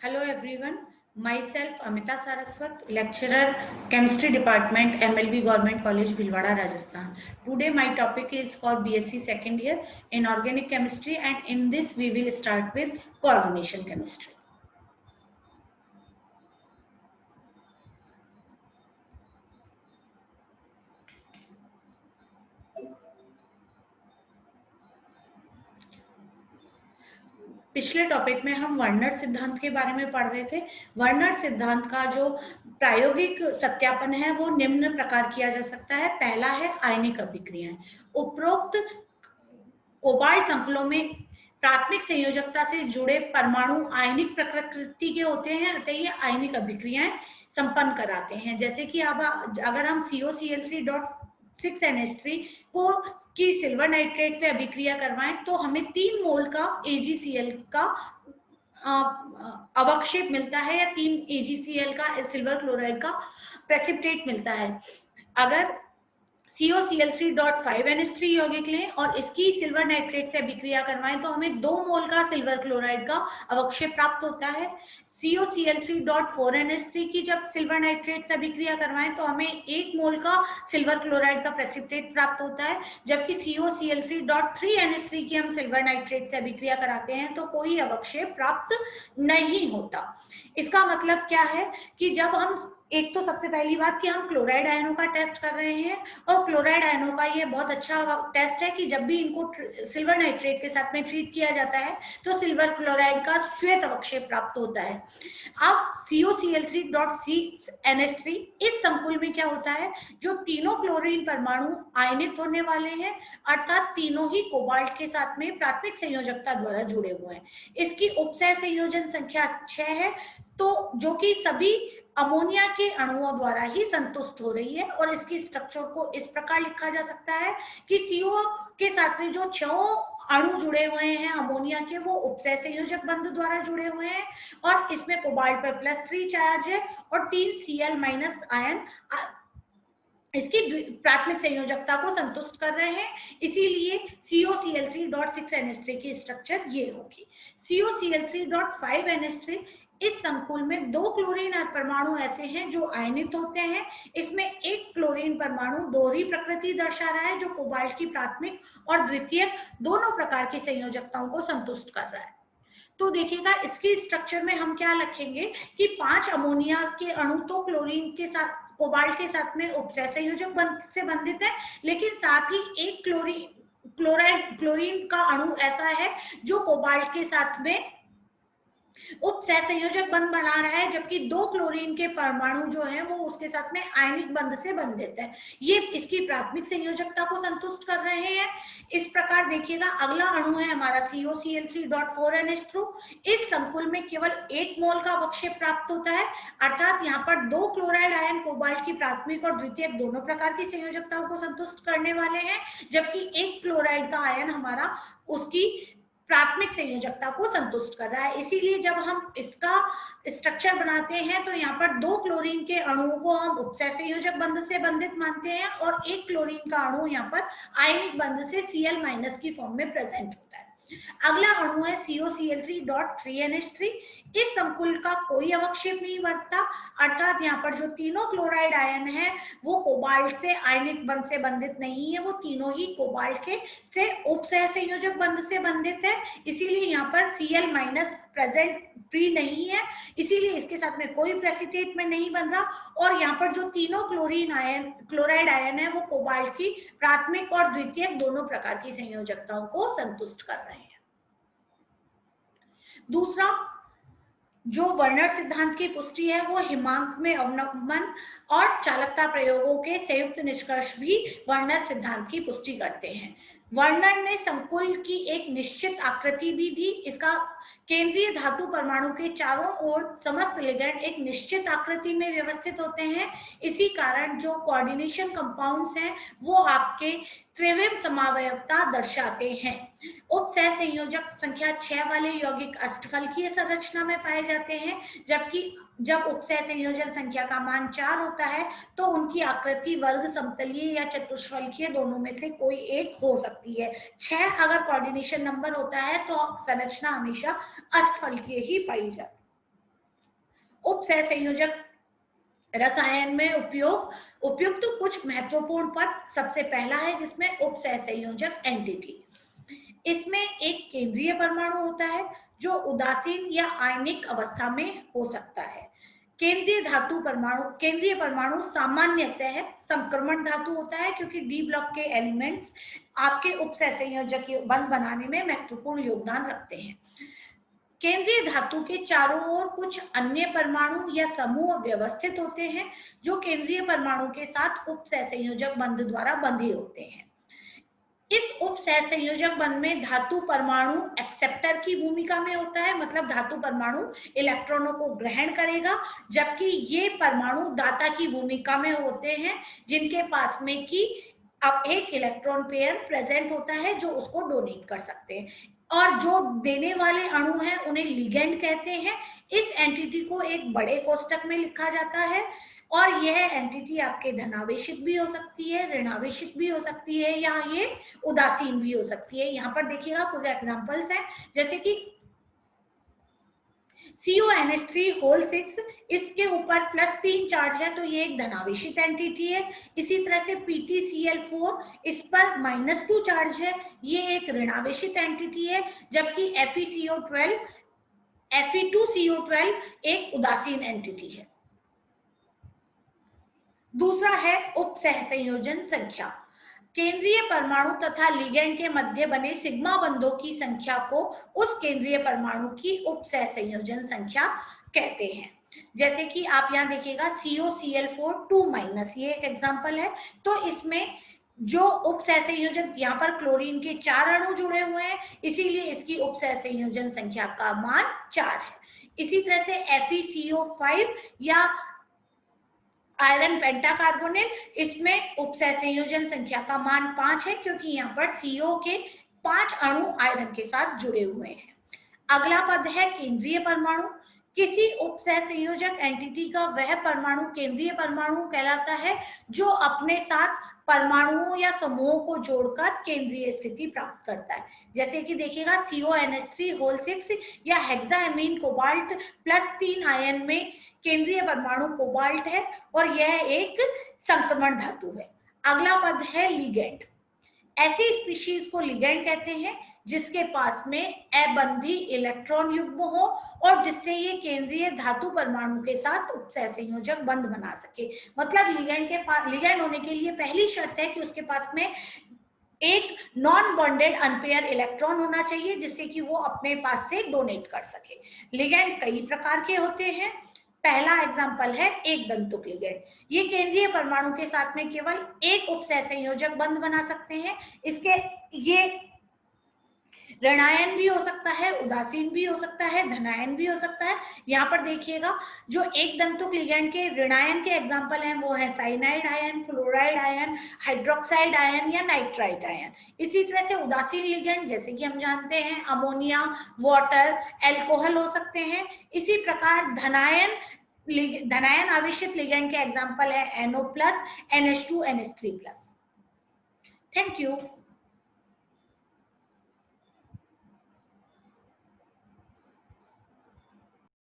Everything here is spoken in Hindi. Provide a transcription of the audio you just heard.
Hello everyone, myself Amita Saraswat, lecturer, Chemistry Department, MLB Government College, Bhilwara, Rajasthan. Today my topic is for BSc second year in Organic Chemistry, and in this we will start with Coordination Chemistry. पिछले टॉपिक में हम वर्नर सिद्धांत के बारे में पढ़ रहे थे। वर्नर सिद्धांत का जो प्रायोगिक सत्यापन है वो निम्न प्रकार किया जा सकता है। पहला है आयनिक अभिक्रियाएं। उपरोक्त कोबाल्ट संकुलों में प्राथमिक संयोजकता से जुड़े परमाणु आयनिक प्रकृति के होते हैं, अतः ये आयनिक अभिक्रियाएं संपन्न कराते हैं। जैसे कि अब अगर हम COCl3.6NH3 को की सिल्वर नाइट्रेट से अभिक्रिया करवाएं तो हमें 3 मोल का AgCl का अवक्षेप मिलता है या 3 AgCl का सिल्वर क्लोराइड का प्रेसिपिटेट मिलता है। अगर COCl3.5NH3 यौगिक लें और इसकी सिल्वर नाइट्रेट से अभिक्रिया करवाएं तो हमें 2 मोल का सिल्वर क्लोराइड का अवक्षेप प्राप्त होता है। COCl3.4NH3 की जब सिल्वर नाइट्रेट से अभिक्रिया करवाएं तो हमें 1 मोल का सिल्वर क्लोराइड का प्रेसिपिटेट प्राप्त होता है। जबकि COCl3.3NH3 की हम सिल्वर नाइट्रेट से अभिक्रिया कराते हैं तो कोई अवक्षेप प्राप्त नहीं होता। इसका मतलब क्या है कि जब हम एक तो सबसे पहली बात कि हम क्लोराइड आयनों का टेस्ट कर रहे हैं, और क्लोराइड आयनों का ये बहुत अच्छा टेस्ट है कि जब भी इनको सिल्वर नाइट्रेट के साथ में ट्रीट किया जाता है तो सिल्वर क्लोराइड का श्वेत अवक्षेप प्राप्त होता है। अब COCl3.6NH3 इस संकुल में क्या होता है, जो तीनों क्लोरीन परमाणु आयनित होने वाले हैं, अर्थात तीनों ही कोबाल्ट के साथ में प्राथमिक संयोजकता द्वारा जुड़े हुए हैं। इसकी उपसह संयोजन संख्या 6 है, तो जो कि सभी अमोनिया के अणुओं द्वारा ही संतुष्ट हो रही है। और इसकी स्ट्रक्चर को इस प्रकार लिखा जा सकता है कि CO के साथ में जो 6 अणु जुड़े हुए हैं अमोनिया के, वो उपसह संयोजक बंध द्वारा जुड़े हुए हैं, और इसमें कोबाल्ट पर +3 चार्ज है और 3 Cl- आयन इसकी प्राथमिक संयोजकता को संतुष्ट कर रहे हैं। इसीलिए COCl3.6NH3 की स्ट्रक्चर ये होगी। COCl3.5NH3 इस संकुल में 2 क्लोरीन परमाणु ऐसे हैं जो आयनित होते हैं। इसमें एक क्लोरीन परमाणु दोहरी प्रकृति दर्शा रहा है, जो कोबाल्ट की प्राथमिक और द्वितीयक दोनों प्रकार की संयोजकताओं को संतुष्ट कर रहा है। तो देखिएगा इसकी स्ट्रक्चर में हम क्या लिखेंगे कि 5 अमोनिया के अणु तो क्लोरीन के साथ कोबाल्ट के साथ में उपसह संयोजक से बंधित है, लेकिन साथ ही एक क्लोरीन का अणु ऐसा है जो कोबाल्ट के साथ में उपसह संयोजक बंध बना रहा है, जबकि 2 क्लोरीन के परमाणु जो है वो उसके साथ में आयनिक बंध से बंधित है। ये इसकी प्राथमिक संयोजकता को संतुष्ट कर रहे हैं। इस प्रकार देखिएगा अगला अणु है हमारा COCl3.4NH3। इस संकुल में केवल 1 मोल का अवक्षेप प्राप्त होता है, अर्थात यहाँ पर 2 क्लोराइड आयन कोबाल्ट की प्राथमिक और द्वितीयक दोनों प्रकार की संयोजकताओं को संतुष्ट करने वाले हैं, जबकि एक क्लोराइड का आयन हमारा उसकी प्राथमिक संयोजकता को संतुष्ट कर रहा है। इसीलिए जब हम इसका स्ट्रक्चर बनाते हैं तो यहाँ पर 2 क्लोरीन के अणुओं को हम उपसह संयोजक बंध से बंधित मानते हैं और एक क्लोरीन का अणु यहाँ पर आयनिक बंध से Cl- की फॉर्म में प्रेजेंट होता है। अगला अणु है COCl3.3NH3। इस संकुल का कोई अवक्षेप नहीं बनता, अर्थात यहाँ पर जो तीनों क्लोराइड आयन है वो कोबाल्ट से आयनिक बंध से बंधित नहीं है, वो तीनों ही कोबाल्ट के से उपसह संयोजक बंध से बंधित है। इसीलिए यहाँ पर Cl- प्रेजेंट फ्री नहीं है, इसीलिए इसके साथ में कोई प्रेसिपिटेट में नहीं बन रहा। और यहाँ पर जो तीनों क्लोराइड आयन है वो कोबाल्ट की प्राथमिक और द्वितीयक दोनों प्रकार की संयोजकताओं को संतुष्ट कर रहे हैं। दूसरा जो वर्नर सिद्धांत की पुष्टि है वो हिमांक में अवनमन और चालकता प्रयोगों के संयुक्त निष्कर्ष भी वर्नर सिद्धांत की पुष्टि करते हैं। वर्नर ने संकुल की एक निश्चित आकृति भी दी। इसका केंद्रीय धातु परमाणु के चारों ओर समस्त लिगैंड एक निश्चित आकृति में व्यवस्थित होते हैं। इसी कारण जो कोऑर्डिनेशन कंपाउंड्स हैं वो आपके त्रिविम समावयवता दर्शाते हैं। उपसह संयोजक संख्या 6 वाले यौगिक अष्टफलकीय संरचना में पाए जाते हैं, जबकि जब उपसह संयोजन संख्या का मान 4 होता है तो उनकी आकृति वर्ग समतलीय या चतुष्फलकीय दोनों में से कोई एक हो सकती है। 6 अगर कोऑर्डिनेशन नंबर होता है तो संरचना हमेशा अष्टफलकीय ही पाई जाती है। उपसहसंयोजक रसायन में उपयुक्त कुछ महत्वपूर्ण पद। सबसे पहला है जिसमें उपसहसंयोजक एंटिटी। इसमें एक केंद्रीय परमाणु होता है जो उदासीन या आयनिक अवस्था में हो सकता है। केंद्रीय परमाणु सामान्यतः संक्रमण धातु होता है, क्योंकि डी ब्लॉक के एलिमेंट्स आपके उपसहसंयोजक बंध बनाने में महत्वपूर्ण योगदान रखते हैं। केंद्रीय धातु के चारों ओर कुछ अन्य परमाणु या समूह व्यवस्थित होते हैं जो केंद्रीय परमाणु के साथ उपसहसंयोजक बंध द्वारा बंधे होते हैं। इस उपसहसंयोजक बंध में धातु परमाणु एक्सेप्टर की भूमिका में होता है, मतलब धातु परमाणु इलेक्ट्रॉनों को ग्रहण करेगा, जबकि ये परमाणु दाता की भूमिका में होते हैं जिनके पास में की अब एक इलेक्ट्रॉन पेयर प्रेजेंट होता है जो उसको डोनेट कर सकते हैं। और जो देने वाले अणु हैं उन्हें लिगेंड कहते हैं। इस एंटिटी को एक बड़े कोष्टक में लिखा जाता है और यह एंटिटी आपके धनावेशित भी हो सकती है, ऋणावेशित भी हो सकती है, या ये उदासीन भी हो सकती है। यहाँ पर देखिएगा कुछ एग्जांपल्स हैं, जैसे कि CONH3 इसके ऊपर +3 चार्ज है तो ये एक धनावेशित एंटिटी है। इसी तरह से PtCl4 इस पर -2 चार्ज है, ये एक ऋणावेशित एंटिटी है, जबकि Fe2CO12 एक उदासीन एंटिटी है। दूसरा है उपसहसंयोजन संख्या। केंद्रीय परमाणु तथा लिगेंड के मध्य बने सिग्मा बंधों की संख्या को उस केंद्रीय परमाणु की उपसहसंयोजन संख्या कहते हैं। जैसे कि आप यहाँ देखिएगा COCl4 2-, ये एक एग्जांपल है। तो इसमें जो उपसहसंयोजन, यहाँ पर क्लोरीन के 4 अणु जुड़े हुए हैं, इसीलिए इसकी उपसहसंयोजन संख्या का मान 4 है। इसी तरह से FeCO5 या आयरन पेंटाकार्बोनेट, इसमें उपसहसंयोजन संख्या का मान 5 है, क्योंकि यहाँ पर CO के 5 अणु आयरन के साथ जुड़े हुए हैं। अगला पद है केंद्रीय परमाणु। किसी उपसहसंयोजक एंटिटी का वह परमाणु केंद्रीय परमाणु कहलाता है जो अपने साथ परमाणुओं या समूहों को जोड़कर केंद्रीय स्थिति प्राप्त करता है। जैसे कि देखिएगा CONH3 या हेक्साएमीन कोबाल्ट +3 आयन में केंद्रीय परमाणु कोबाल्ट है और यह एक संक्रमण धातु है। अगला पद है लिगेंड। ऐसी स्पीशीज को लिगेंड कहते हैं जिसके पास में अबंधी इलेक्ट्रॉन युग्म हो और जिससे ये केंद्रीय धातु परमाणु के साथ उपसहसंयोजक बंध बना सके। मतलब लिगेंड होने के लिए पहली शर्त है कि उसके पास में एक नॉन बॉन्डेड अनपेयर इलेक्ट्रॉन होना चाहिए जिससे कि वो अपने पास से डोनेट कर सके। लिगेंड कई प्रकार के होते हैं। पहला एग्जांपल है एक दंतुक लिगेंड। ये केंद्रीय परमाणु के साथ में केवल एक उपसहसंयोजक बंध बना सकते हैं। इसके ये ऋणायन भी हो सकता है, उदासीन भी हो सकता है, धनायन भी हो सकता है। यहाँ पर देखिएगा जो एक दंतुक लिगेंड के ऋणायन के एग्जांपल हैं वो है cyanide ion, fluoride ion, hydroxide ion या नाइट्राइट आयन। इसी तरह से उदासीन लिगेंड जैसे कि हम जानते हैं अमोनिया, वाटर, एल्कोहल हो सकते हैं। इसी प्रकार धनायन आवेशित लिगेंड के एग्जांपल है NO+, NH2, NH3+। Thank you.